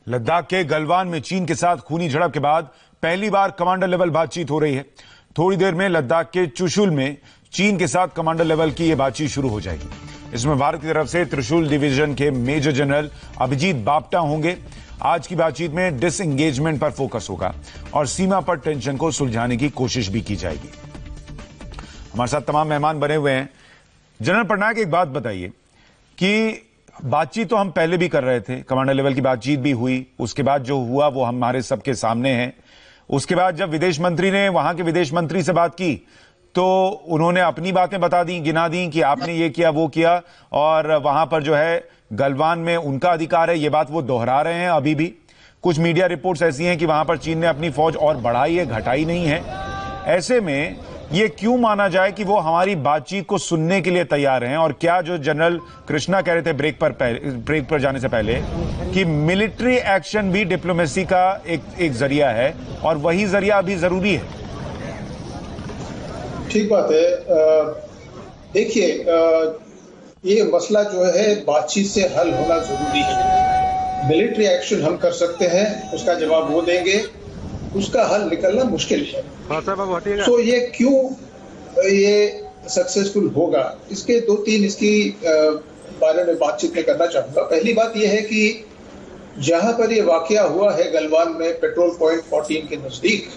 लद्दाख के गलवान में चीन के साथ खूनी झड़प के बाद पहली बार कमांडर लेवल बातचीत हो रही है। थोड़ी देर में लद्दाख के चुशुल में चीन के साथ कमांडर लेवल की यह बातचीत शुरू हो जाएगी। इसमें भारत की तरफ से त्रिशूल डिवीजन के मेजर जनरल अभिजीत बापटा होंगे। आज की बातचीत में डिसएंगेजमेंट पर फोकस होगा और सीमा पर टेंशन को सुलझाने की कोशिश भी की जाएगी। हमारे साथ तमाम मेहमान बने हुए हैं। जनरल पटनायक, एक बात बताइए कि बातचीत तो हम पहले भी कर रहे थे, कमांडर लेवल की बातचीत भी हुई, उसके बाद जो हुआ वो हमारे सबके सामने है। उसके बाद जब विदेश मंत्री ने वहां के विदेश मंत्री से बात की तो उन्होंने अपनी बातें बता दी, गिना दी कि आपने ये किया वो किया, और वहां पर जो है गलवान में उनका अधिकार है, ये बात वो दोहरा रहे हैं। अभी भी कुछ मीडिया रिपोर्ट्स ऐसी हैं कि वहां पर चीन ने अपनी फौज और बढ़ाई है, घटाई नहीं है। ऐसे में ये क्यों माना जाए कि वो हमारी बातचीत को सुनने के लिए तैयार हैं? और क्या जो जनरल कृष्णा कह रहे थे ब्रेक पर जाने से पहले कि मिलिट्री एक्शन भी डिप्लोमेसी का एक जरिया है और वही जरिया अभी जरूरी है? ठीक बात है। देखिए, ये मसला जो है बातचीत से हल होना जरूरी है। मिलिट्री एक्शन हम कर सकते हैं, उसका जवाब वो देंगे, उसका हल निकलना मुश्किल है। तो ये क्यों ये सक्सेसफुल होगा, इसके दो तीन इसकी बारे में बातचीत में करना चाहूंगा। पहली बात यह है कि जहां पर ये वाकया हुआ है गलवान में पेट्रोल पॉइंट 14 के नजदीक,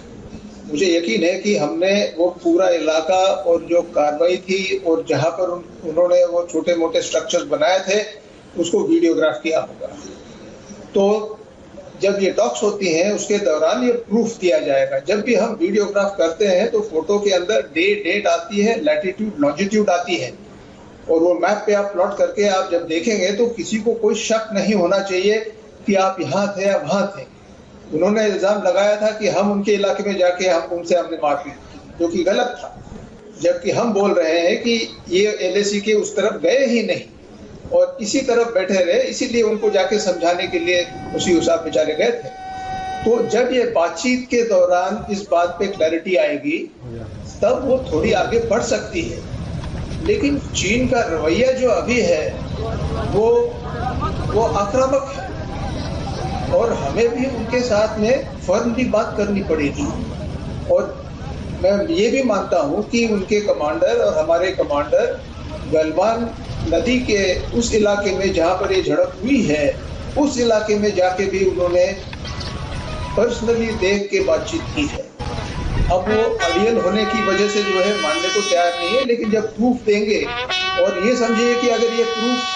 मुझे यकीन है कि हमने वो पूरा इलाका और जो कार्रवाई थी और जहां पर उन्होंने वो छोटे मोटे स्ट्रक्चर्स बनाए थे उसको वीडियोग्राफ किया होगा। तो जब ये टॉक्स होती हैं उसके दौरान ये प्रूफ दिया जाएगा। जब भी हम वीडियोग्राफ करते हैं तो फोटो के अंदर डेट आती है, लैटिट्यूड लॉन्जिट्यूड आती है, और वो मैप पे आप प्लॉट करके आप जब देखेंगे तो किसी को कोई शक नहीं होना चाहिए कि आप यहाँ थे या वहां थे। उन्होंने इल्जाम लगाया था कि हम उनके इलाके में जाके हमने मारपीट की, जो कि गलत था, जबकि हम बोल रहे हैं कि ये LAC के उस तरफ गए ही नहीं और इसी तरफ बैठे रहे, इसीलिए उनको जाके समझाने के लिए उसी हिसाब बेचारे गए थे। तो जब ये बातचीत के दौरान इस बात पे क्लैरिटी आएगी तब वो थोड़ी आगे बढ़ सकती है। लेकिन चीन का रवैया जो अभी है वो आक्रामक है और हमें भी उनके साथ में फर्मली बात करनी पड़ेगी। और मैं ये भी मानता हूं कि उनके कमांडर और हमारे कमांडर गलवान नदी के उस इलाके में जहां पर ये झड़प हुई है उस इलाके में जाके भी उन्होंने पर्सनली देख के बातचीत की है। अब वो अड़ियल होने की वजह से जो है मानने को तैयार नहीं है, लेकिन जब प्रूफ देंगे, और ये समझिए कि अगर ये प्रूफ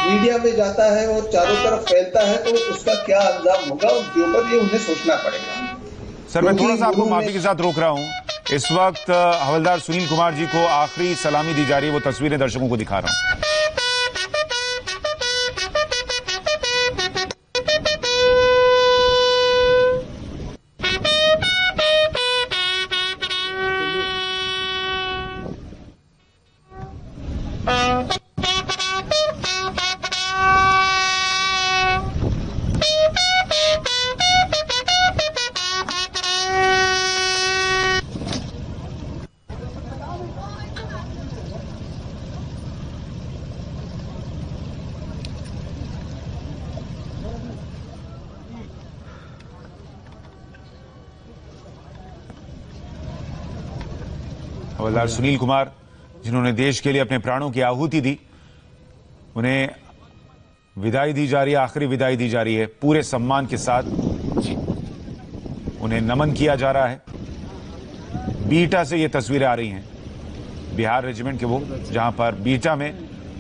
मीडिया में जाता है और चारों तरफ फैलता है तो उसका क्या अंजाम होगा, उसके ऊपर ये उन्हें सोचना पड़ेगा। सर, मैं थोड़ा सा आपको माफी के साथ रोक रहा हूं। इस वक्त हवलदार सुनील कुमार जी को आखिरी सलामी दी जा रही है, वो तस्वीरें दर्शकों को दिखा रहा हूं। हवलदार सुनील कुमार, जिन्होंने देश के लिए अपने प्राणों की आहुति दी, उन्हें विदाई दी जा रही है, आखिरी विदाई दी जा रही है। पूरे सम्मान के साथ उन्हें नमन किया जा रहा है। बीटा से ये तस्वीरें आ रही हैं, बिहार रेजिमेंट के वो, जहां पर बीटा में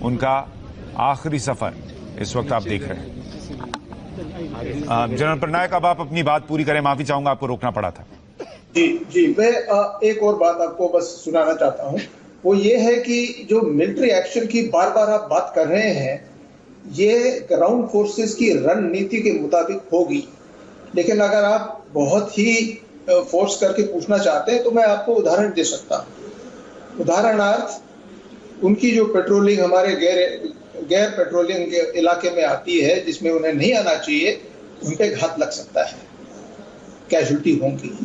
उनका आखिरी सफर इस वक्त आप देख रहे हैं। जनरल पटनायक, अब आप अपनी बात पूरी करें। माफी चाहूंगा, आपको रोकना पड़ा था। जी, मैं एक और बात आपको बस सुनाना चाहता हूं। वो ये है कि जो मिलिट्री एक्शन की बार बार आप बात कर रहे हैं, ये ग्राउंड फोर्सेस की रणनीति के मुताबिक होगी। लेकिन अगर आप बहुत ही फोर्स करके पूछना चाहते हैं तो मैं आपको उदाहरण दे सकता हूं। उदाहरणार्थ, उनकी जो पेट्रोलिंग हमारे गैर पेट्रोलिंग के इलाके में आती है, जिसमें उन्हें नहीं आना चाहिए, उन पे घात लग सकता है, कैजुअल्टी होंगी।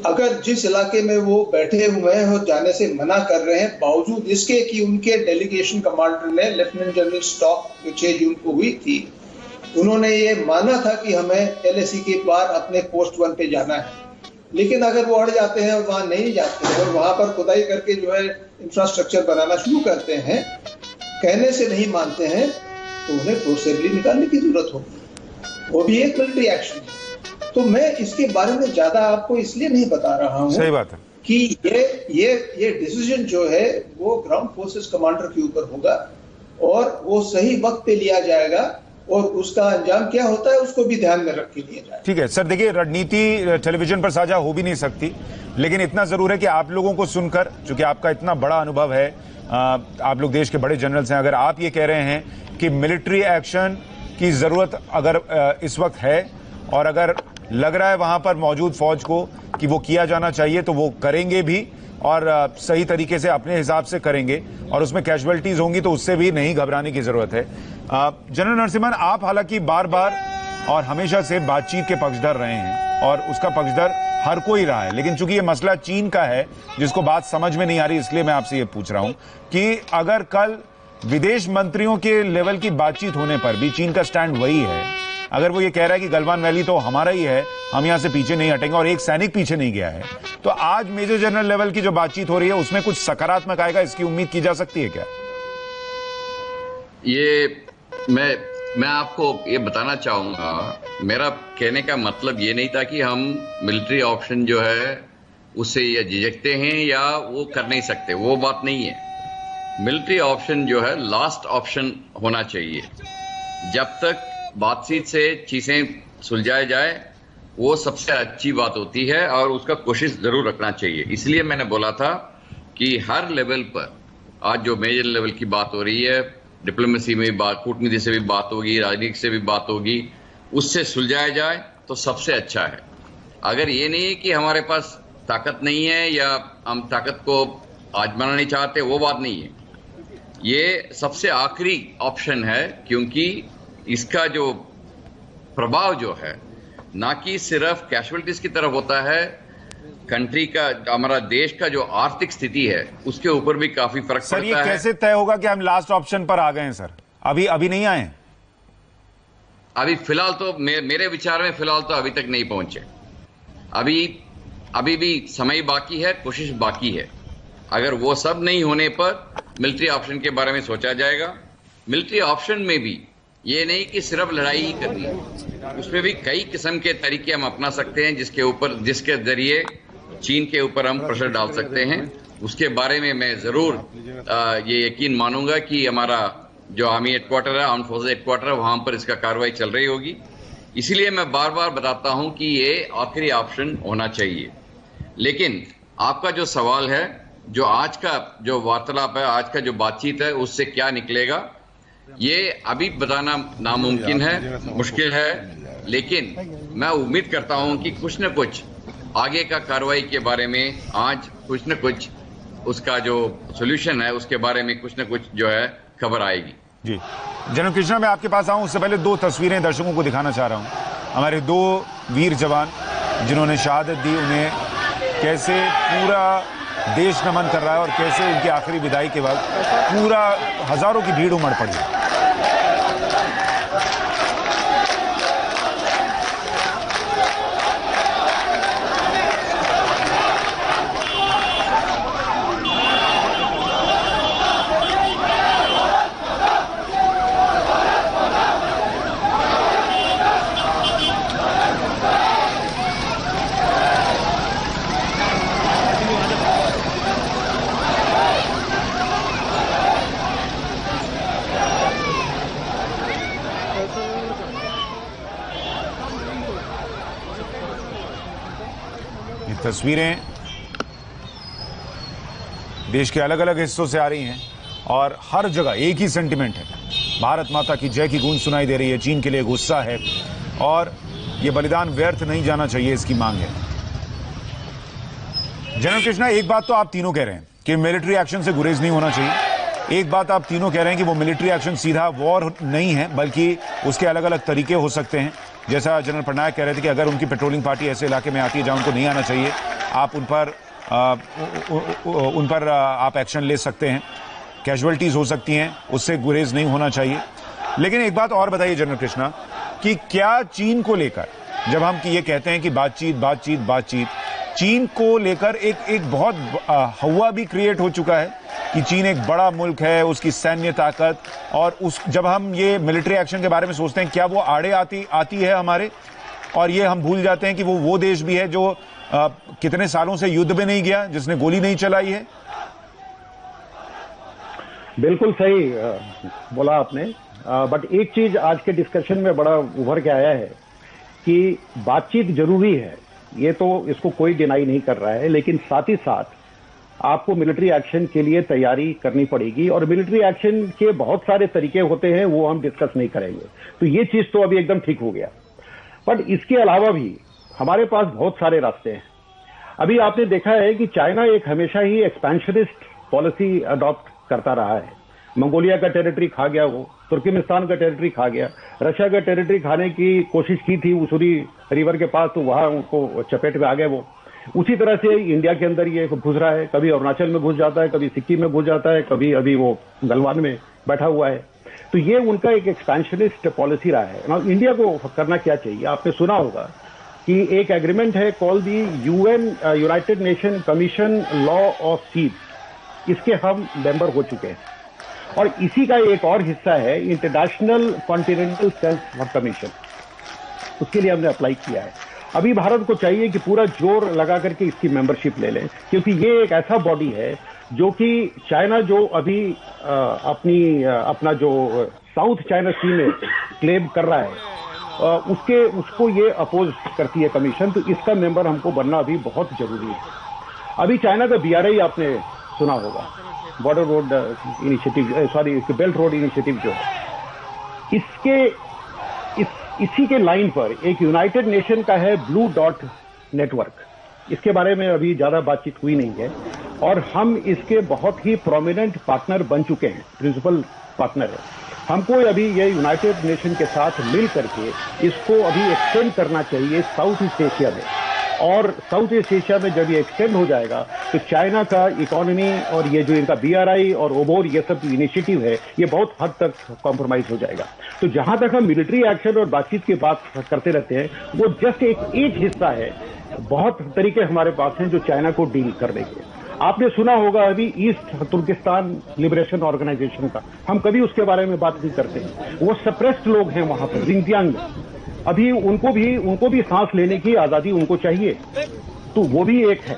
अगर जिस इलाके में वो बैठे हुए हैं और जाने से मना कर रहे हैं, बावजूद इसके कि उनके डेलीगेशन कमांडर ने लेफ्टिनेंट जनरल स्टॉक 6 जून को हुई थी, उन्होंने ये माना था कि हमें LAC के पार अपने पोस्ट 1 पे जाना है, लेकिन अगर वो अड़ जाते हैं और वहां नहीं जाते हैं और वहां पर खुदाई करके जो है इंफ्रास्ट्रक्चर बनाना शुरू करते हैं, कहने से नहीं मानते हैं, तो उन्हें फोर्सेबली निकालने की जरूरत होगी, वो भी एक मिलिट्री एक्शन है। तो मैं इसके बारे में ज्यादा आपको इसलिए नहीं बता रहा हूं, सही बात है, कि ये डिसीजन जो है वो ग्राउंड फोर्सेस कमांडर के ऊपर होगा और वो सही वक्त पे लिया जाएगा और उसका अंजाम क्या होता है उसको भी ध्यान में रख के लिया जाए। ठीक है सर, देखिए रणनीति टेलीविजन पर साझा हो भी नहीं सकती, लेकिन इतना जरूर है कि आप लोगों को सुनकर, चूंकि आपका इतना बड़ा अनुभव है, आप लोग देश के बड़े जनरल्स हैं, अगर आप ये कह रहे हैं कि मिलिट्री एक्शन की जरूरत अगर इस वक्त है और अगर लग रहा है वहां पर मौजूद फौज को कि वो किया जाना चाहिए, तो वो करेंगे भी और सही तरीके से अपने हिसाब से करेंगे और उसमें कैजुअलिटीज होंगी तो उससे भी नहीं घबराने की जरूरत है। जनरल नरसिम्हन, आप हालांकि बार बार और हमेशा से बातचीत के पक्षधर रहे हैं और उसका पक्षधर हर कोई रहा है, लेकिन चूंकि ये मसला चीन का है जिसको बात समझ में नहीं आ रही, इसलिए मैं आपसे ये पूछ रहा हूं कि अगर कल विदेश मंत्रियों के लेवल की बातचीत होने पर भी चीन का स्टैंड वही है, अगर वो ये कह रहा है कि गलवान वैली तो हमारा ही है, हम यहां से पीछे नहीं हटेंगे और एक सैनिक पीछे नहीं गया है, तो आज मेजर जनरल लेवल की जो बातचीत हो रही है उसमें कुछ सकारात्मक आएगा, इसकी उम्मीद की जा सकती है क्या? ये मैं आपको ये बताना चाहूंगा, मेरा कहने का मतलब ये नहीं था कि हम मिलिट्री ऑप्शन जो है उससे या झिझकते हैं या वो कर नहीं सकते, वो बात नहीं है। मिलिट्री ऑप्शन जो है लास्ट ऑप्शन होना चाहिए। जब तक बातचीत से चीजें सुलझाई जाए वो सबसे अच्छी बात होती है और उसका कोशिश जरूर रखना चाहिए। इसलिए मैंने बोला था कि हर लेवल पर आज जो मेजर लेवल की बात हो रही है, डिप्लोमेसी में बात, कूटनीति से भी बात होगी, राजनीति से भी बात होगी, उससे सुलझाया जाए तो सबसे अच्छा है। अगर ये नहीं कि हमारे पास ताकत नहीं है या हम ताकत को आजमाना नहीं चाहते, वो बात नहीं है। ये सबसे आखिरी ऑप्शन है, क्योंकि इसका जो प्रभाव जो है ना कि सिर्फ कैजुअलिटीज की तरफ होता है, कंट्री का, हमारा देश का जो आर्थिक स्थिति है उसके ऊपर भी काफी फर्क पड़ता है। सर ये कैसे तय होगा कि हम लास्ट ऑप्शन पर आ गए हैं सर? अभी नहीं आए? अभी फिलहाल तो मेरे विचार में फिलहाल तो अभी तक नहीं पहुंचे। अभी भी समय बाकी है, कोशिश बाकी है। अगर वो सब नहीं होने पर मिलिट्री ऑप्शन के बारे में सोचा जाएगा। मिलिट्री ऑप्शन में भी ये नहीं कि सिर्फ लड़ाई ही करनी है, उसमें भी कई किस्म के तरीके हम अपना सकते हैं जिसके जरिए चीन के ऊपर हम प्रेशर डाल सकते हैं। उसके बारे में मैं जरूर ये यकीन मानूंगा कि हमारा जो आर्मी हेडक्वार्टर है, आर्म फोर्सेज हेडक्वार्टर, वहां पर इसका कार्रवाई चल रही होगी। इसीलिए मैं बार बार बताता हूं कि ये आखिरी ऑप्शन होना चाहिए। लेकिन आपका जो सवाल है, जो आज का जो वार्तालाप है, आज का जो बातचीत है, उससे क्या निकलेगा ये अभी बताना नामुमकिन है, मुश्किल है। लेकिन मैं उम्मीद करता हूं कि कुछ न कुछ आगे का कार्रवाई के बारे में आज कुछ न कुछ उसका जो सोल्यूशन है उसके बारे में कुछ न कुछ जो है खबर आएगी। जी जनरल कृष्णा, मैं आपके पास आऊं उससे पहले दो तस्वीरें दर्शकों को दिखाना चाह रहा हूं। हमारे दो वीर जवान जिन्होंने शहादत दी, उन्हें कैसे पूरा देश नमन कर रहा है और कैसे उनकी आखिरी विदाई के बाद पूरा हजारों की भीड़ उमड़ पड़ी। तस्वीरें देश के अलग अलग हिस्सों से आ रही हैं और हर जगह एक ही सेंटिमेंट है, भारत माता की जय की गूंज सुनाई दे रही है। चीन के लिए गुस्सा है और यह बलिदान व्यर्थ नहीं जाना चाहिए, इसकी मांग है। जनरल कृष्णा, एक बात तो आप तीनों कह रहे हैं कि मिलिट्री एक्शन से गुरेज नहीं होना चाहिए। एक बात आप तीनों कह रहे हैं कि वो मिलिट्री एक्शन सीधा वॉर नहीं है, बल्कि उसके अलग अलग तरीके हो सकते हैं। जैसा जनरल पटनायक कह रहे थे कि अगर उनकी पेट्रोलिंग पार्टी ऐसे इलाके में आती है जहां उनको नहीं आना चाहिए, आप उन पर आप एक्शन ले सकते हैं, कैजुअलिटीज हो सकती हैं, उससे गुरेज नहीं होना चाहिए। लेकिन एक बात और बताइए जनरल कृष्णा, कि क्या चीन को लेकर, जब हम ये कहते हैं कि बातचीत, चीन को लेकर एक बहुत हवा भी क्रिएट हो चुका है कि चीन एक बड़ा मुल्क है, उसकी सैन्य ताकत, और जब हम ये मिलिट्री एक्शन के बारे में सोचते हैं, क्या वो आड़े आती है हमारे, और ये हम भूल जाते हैं कि वो देश भी है जो कितने सालों से युद्ध में नहीं गया, जिसने गोली नहीं चलाई है। बिल्कुल सही बोला आपने, बट एक चीज आज के डिस्कशन में बड़ा उभर के आया है कि बातचीत जरूरी है, ये तो इसको कोई डिनाई नहीं कर रहा है, लेकिन साथ ही साथ आपको मिलिट्री एक्शन के लिए तैयारी करनी पड़ेगी, और मिलिट्री एक्शन के बहुत सारे तरीके होते हैं, वो हम डिस्कस नहीं करेंगे। तो ये चीज तो अभी एकदम ठीक हो गया, बट इसके अलावा भी हमारे पास बहुत सारे रास्ते हैं। अभी आपने देखा है कि चाइना एक हमेशा ही एक्सपेंशनिस्ट पॉलिसी अडॉप्ट करता रहा है। मंगोलिया का टेरिटरी खा गया, वो तुर्कमेनिस्तान का टेरिटरी खा गया, रशिया का टेरिटरी खाने की कोशिश की थी उसूरी रिवर के पास, तो वहां उनको चपेट में आ गए वो। उसी तरह से इंडिया के अंदर ये घुस रहा है, कभी अरुणाचल में घुस जाता है, कभी सिक्किम में घुस जाता है, कभी अभी वो गलवान में बैठा हुआ है। तो ये उनका एक एक्सपेंशनिस्ट पॉलिसी रहा है। ना इंडिया को करना क्या चाहिए, आपने सुना होगा कि एक एग्रीमेंट है call the United Nation commission law of seas, इसके हम मेंबर हो चुके हैं, और इसी का एक और हिस्सा है इंटरनेशनल कॉन्टिनेंटल सेल्फ कमीशन, उसके लिए हमने अप्लाई किया है। अभी भारत को चाहिए कि पूरा जोर लगा करके इसकी मेंबरशिप ले लें, क्योंकि ये एक ऐसा बॉडी है जो कि चाइना जो अभी अपना जो साउथ चाइना सी में क्लेम कर रहा है, उसको ये अपोज करती है कमीशन, तो इसका मेंबर हमको बनना अभी बहुत जरूरी है। अभी चाइना का BRI आपने सुना होगा, border road initiative, belt road initiative जो है, इसी के लाइन पर एक यूनाइटेड नेशन का है ब्लू डॉट नेटवर्क, इसके बारे में अभी ज्यादा बातचीत हुई नहीं है, और हम इसके बहुत ही प्रोमिनेंट पार्टनर बन चुके हैं, प्रिंसिपल पार्टनर है। हमको अभी ये यूनाइटेड नेशन के साथ मिल करके इसको अभी एक्सटेंड करना चाहिए साउथ ईस्ट एशिया में, और साउथ ईस्ट एशिया में जब ये एक्सटेंड हो जाएगा तो चाइना का इकोनॉमी और ये जो इनका BRI और ओबोर ये सब इनिशिएटिव है, ये बहुत हद तक कॉम्प्रोमाइज हो जाएगा। तो जहां तक हम मिलिट्री एक्शन और बातचीत की बात करते रहते हैं, वो जस्ट एक हिस्सा है, बहुत तरीके हमारे पास हैं जो चाइना को डील करने के। आपने सुना होगा अभी ईस्ट तुर्किस्तान लिबरेशन ऑर्गेनाइजेशन का, हम कभी उसके बारे में बात नहीं करते हैं। वो सप्रेस्ड लोग हैं वहां पर जिंजियांग में, अभी उनको भी सांस लेने की आजादी उनको चाहिए, तो वो भी एक है।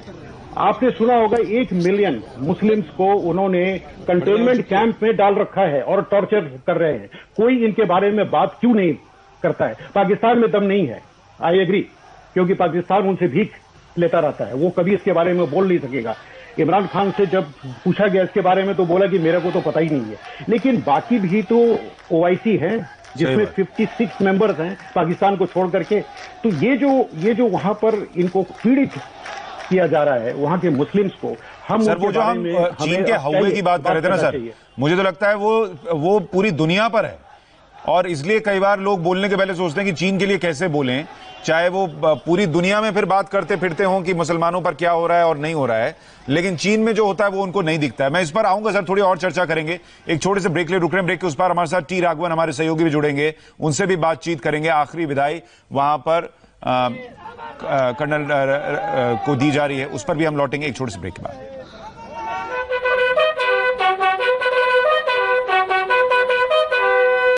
आपने सुना होगा 1 मिलियन मुस्लिम्स को उन्होंने कंटेनमेंट कैंप में डाल रखा है और टॉर्चर कर रहे हैं, कोई इनके बारे में बात क्यों नहीं करता है? पाकिस्तान में दम नहीं है, आई एग्री, क्योंकि पाकिस्तान उनसे भीख लेता रहता है, वो कभी इसके बारे में बोल नहीं सकेगा। इमरान खान से जब पूछा गया इसके बारे में तो बोला कि मेरे को तो पता ही नहीं है, लेकिन बाकी भी तो OIC है जिसमें 56 मेंबर्स हैं पाकिस्तान को छोड़ करके। तो ये जो वहां पर इनको पीड़ित किया जा रहा है वहां के मुस्लिम्स को, हम सर वो जो हम चीन के हौवे की बात कर रहे थे ना सर, मुझे तो लगता है वो पूरी दुनिया पर है, और इसलिए कई बार लोग बोलने के पहले सोचते हैं कि चीन के लिए कैसे बोलें, चाहे वो पूरी दुनिया में फिर बात करते फिरते हों कि मुसलमानों पर क्या हो रहा है और नहीं हो रहा है, लेकिन चीन में जो होता है वो उनको नहीं दिखता है। मैं इस पर आऊंगा सर, थोड़ी और चर्चा करेंगे, एक छोटे से ब्रेक ले रुक रहे हैं, ब्रेक के उस पर हमारे साथ टी राघवन हमारे सहयोगी भी जुड़ेंगे, उनसे भी बातचीत करेंगे। आखिरी विदाई वहां पर कर्नल को दी जा रही है, उस पर भी हम लौटेंगे एक छोटे से ब्रेक के बाद।